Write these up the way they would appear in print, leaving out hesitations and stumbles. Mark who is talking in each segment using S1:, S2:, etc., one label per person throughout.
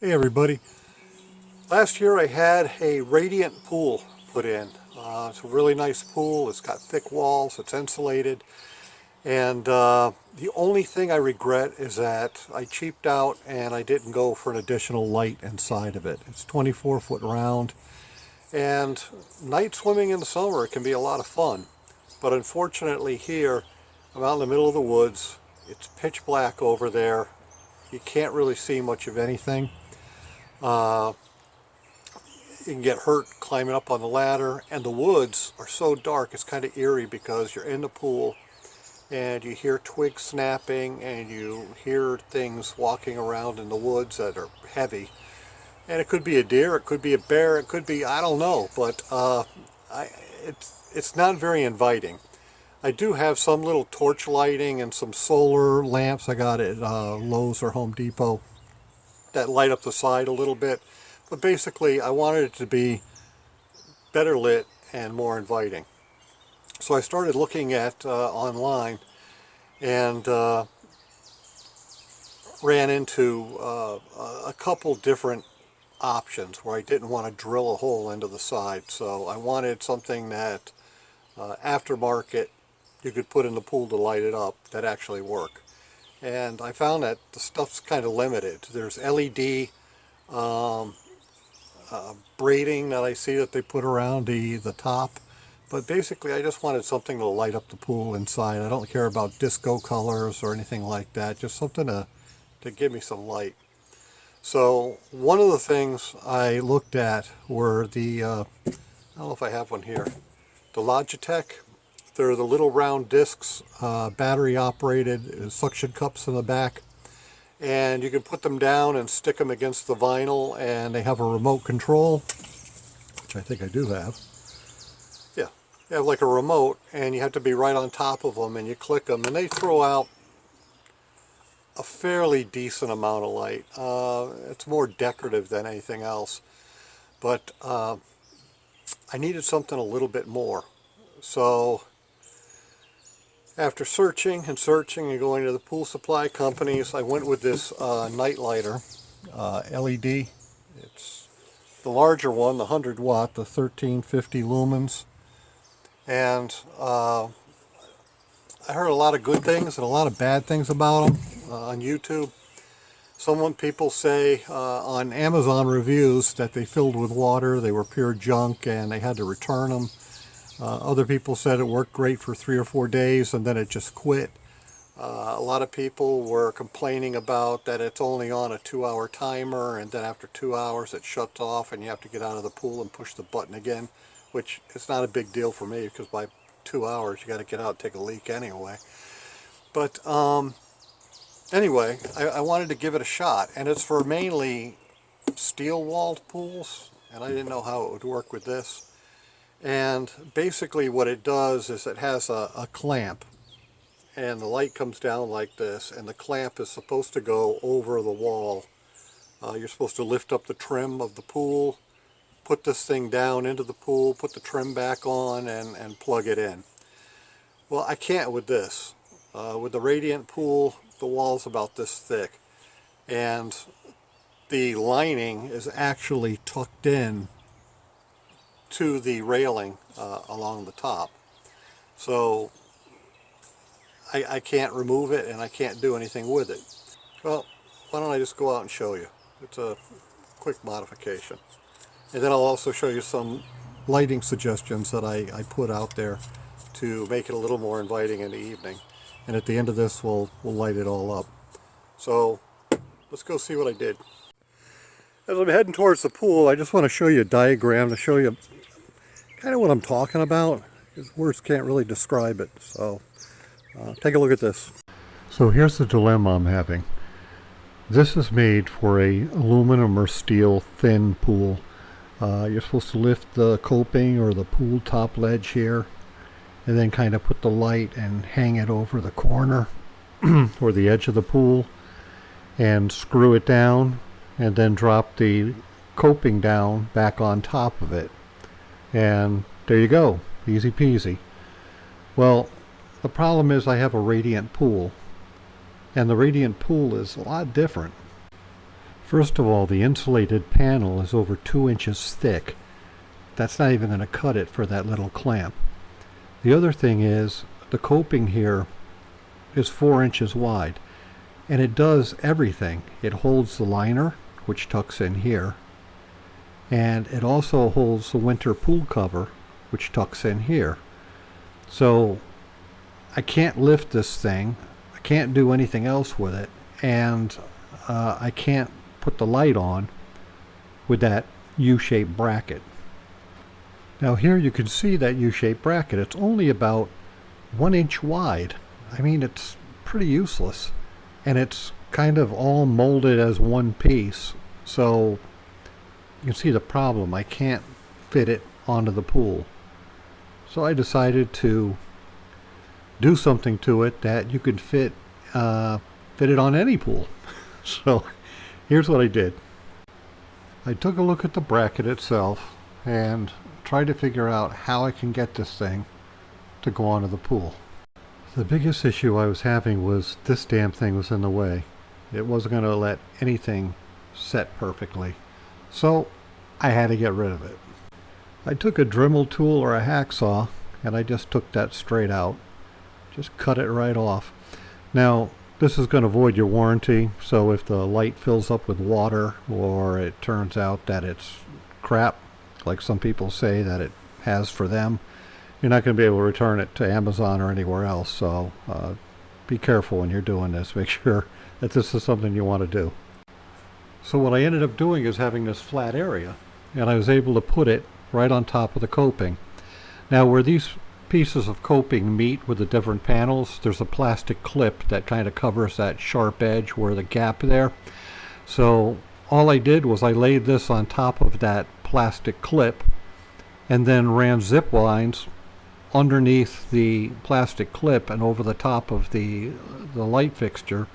S1: Hey everybody. Last year I had a radiant pool put in. It's a really nice pool. It's got thick walls, it's insulated, and the only thing I regret is that I cheaped out and I didn't go for an additional light inside of it. It's 24-foot round, and night swimming in the summer can be a lot of fun. But unfortunately here, I'm out in the middle of the woods. It's pitch black over there. You can't really see much of anything. Uh, you can get hurt climbing up on the ladder, and the woods are so dark it's kind of eerie because you're in the pool and you hear twigs snapping and you hear things walking around in the woods that are heavy, and it could be a deer, it could be a bear, it could be, I don't know, but it's not very inviting. I do have some little torch lighting and some solar lamps I got at Lowe's or Home Depot that light up the side a little bit. But basically, I wanted it to be better lit and more inviting. So I started looking at online and ran into a couple different options where I didn't want to drill a hole into the side. So I wanted something that aftermarket you could put in the pool to light it up that actually work. And I found that the stuff's kind of limited. There's LED braiding that I see that they put around the top, but basically I just wanted something to light up the pool inside. I don't care about disco colors or anything like that, just something to give me some light. So one of the things I looked at were the I don't know if I have one here, the Logitech. They're the little round discs, battery operated, suction cups in the back, and you can put them down and stick them against the vinyl, and they have a remote control, which I think I do have. Yeah, they have like a remote, and you have to be right on top of them, and you click them, and they throw out a fairly decent amount of light. It's more decorative than anything else, but I needed something a little bit more. So after searching and searching and going to the pool supply companies, I went with this Nitelighter LED. It's the larger one, the 100 watt, the 1350 lumens. And I heard a lot of good things and a lot of bad things about them on YouTube. People say on Amazon reviews that they filled with water, they were pure junk, and they had to return them. Other people said it worked great for 3 or 4 days and then it just quit. A lot of people were complaining about that it's only on a 2-hour timer, and then after 2 hours it shuts off and you have to get out of the pool and push the button again, which is not a big deal for me because by 2 hours you got to get out and take a leak anyway. But anyway, I wanted to give it a shot, and it's for mainly steel-walled pools, and I didn't know how it would work with this. And basically what it does is it has a clamp, and the light comes down like this, and the clamp is supposed to go over the wall. You're supposed to lift up the trim of the pool, put this thing down into the pool, put the trim back on, and plug it in. Well, I can't with this. With the Radiant pool, the wall's about this thick, and the lining is actually tucked in to the railing along the top. So I can't remove it and I can't do anything with it. Well, why don't I just go out and show you. It's a quick modification. And then I'll also show you some lighting suggestions that I put out there to make it a little more inviting in the evening. And at the end of this, we'll light it all up. So let's go see what I did. As I'm heading towards the pool, I just want to show you a diagram to show you kind of what I'm talking about, because words can't really describe it. So take a look at this. So here's the dilemma I'm having. This is made for a aluminum or steel thin pool. You're supposed to lift the coping or the pool top ledge here, and then kind of put the light and hang it over the corner or the edge of the pool and screw it down, and then drop the coping down back on top of it. And there you go, easy peasy. Well, the problem is I have a Radiant pool, and the Radiant pool is a lot different. First of all, the insulated panel is over 2 inches thick. That's not even going to cut it for that little clamp. The other thing is the coping here is 4 inches wide, and it does everything. It holds the liner, which tucks in here, and it also holds the winter pool cover, which tucks in here. So I can't lift this thing, I can't do anything else with it, and I can't put the light on with that U-shaped bracket. Now here you can see that U-shaped bracket. It's only about 1 inch wide. I mean, it's pretty useless, and it's kind of all molded as one piece, so you can see the problem. I can't fit it onto the pool. So I decided to do something to it that you could fit it on any pool. So here's what I did. I took a look at the bracket itself and tried to figure out how I can get this thing to go onto the pool. The biggest issue I was having was this damn thing was in the way. It wasn't going to let anything set perfectly. So I had to get rid of it. I took a Dremel tool or a hacksaw and I just took that straight out. Just cut it right off. Now this is going to void your warranty, so if the light fills up with water or it turns out that it's crap, like some people say that it has for them, you're not going to be able to return it to Amazon or anywhere else. So be careful when you're doing this. Make sure that this is something you want to do. So what I ended up doing is having this flat area, and I was able to put it right on top of the coping. Now where these pieces of coping meet with the different panels, there's a plastic clip that kind of covers that sharp edge where the gap there. So all I did was I laid this on top of that plastic clip and then ran zip lines underneath the plastic clip and over the top of the light fixture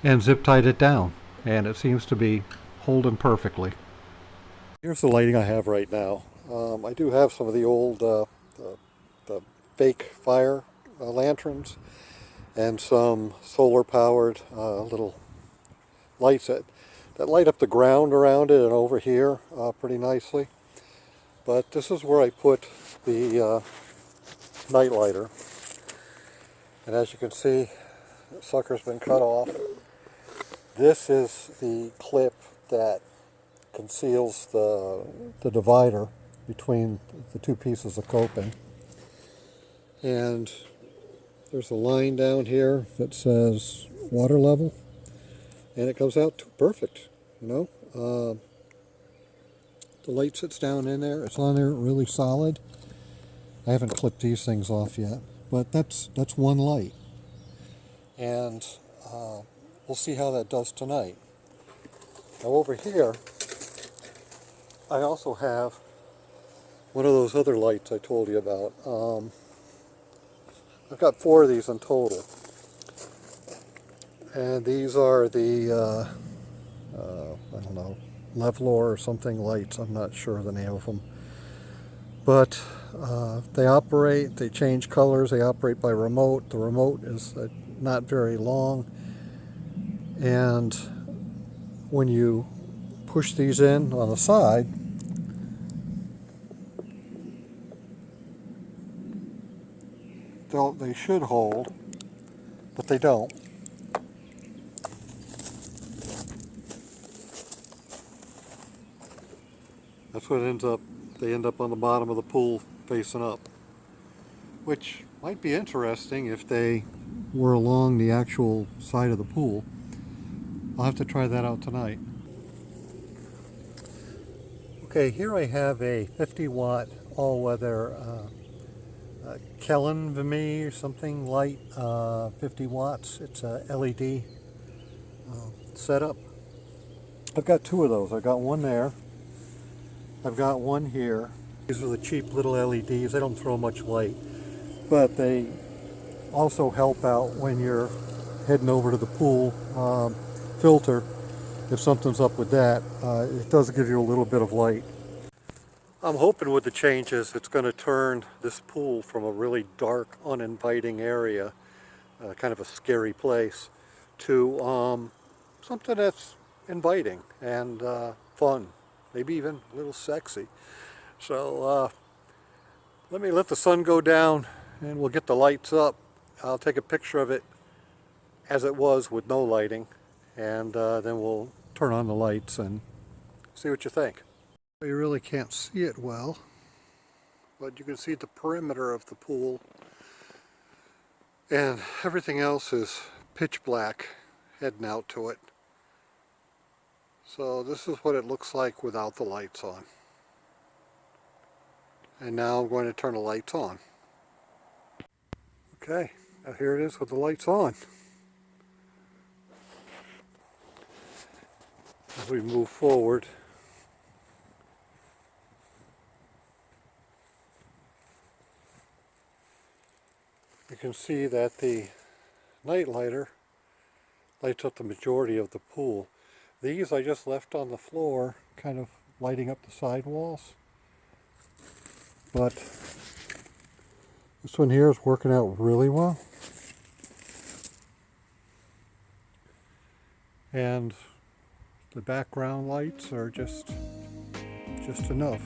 S1: and zip tied it down, and it seems to be holding perfectly. Here's the lighting I have right now. I do have some of the old the fake fire lanterns and some solar powered little lights that light up the ground around it and over here pretty nicely. But this is where I put the night lighter, and as you can see, the sucker's been cut off. This is the clip that conceals the divider between the two pieces of coping. And there's a line down here that says water level, and it comes out perfect, you know. The light sits down in there. It's on there really solid. I haven't clipped these things off yet, but that's one light, and we'll see how that does tonight. Now over here I also have one of those other lights I told you about. I've got 4 of these in total, and these are the I don't know, Levelor or something lights. I'm not sure the name of them, but they change colors, they operate by remote. The remote is not very long, and when you push these in on the side, they should hold, but they don't. That's what they end up on the bottom of the pool facing up, which might be interesting if they were along the actual side of the pool. I'll have to try that out tonight. Okay, here I have a 50-watt all-weather Kellen Vimy or something light, 50 watts. It's a LED setup. I've got 2 of those. I've got one there. I've got one here. These are the cheap little LEDs. They don't throw much light, but they also help out when you're heading over to the pool filter. If something's up with that, it does give you a little bit of light. I'm hoping with the changes it's going to turn this pool from a really dark, uninviting area, kind of a scary place, to something that's inviting and fun, maybe even a little sexy. So let the sun go down and we'll get the lights up. I'll take a picture of it as it was with no lighting, and then we'll turn on the lights and see what you think. You really can't see it well, but you can see the perimeter of the pool, and everything else is pitch black heading out to it. So this is what it looks like without the lights on. And now I'm going to turn the lights on. Okay, now here it is with the lights on. As we move forward, you can see that the night lighter lights up the majority of the pool. These I just left on the floor, kind of lighting up the sidewalls. But this one here is working out really well. And the background lights are just enough.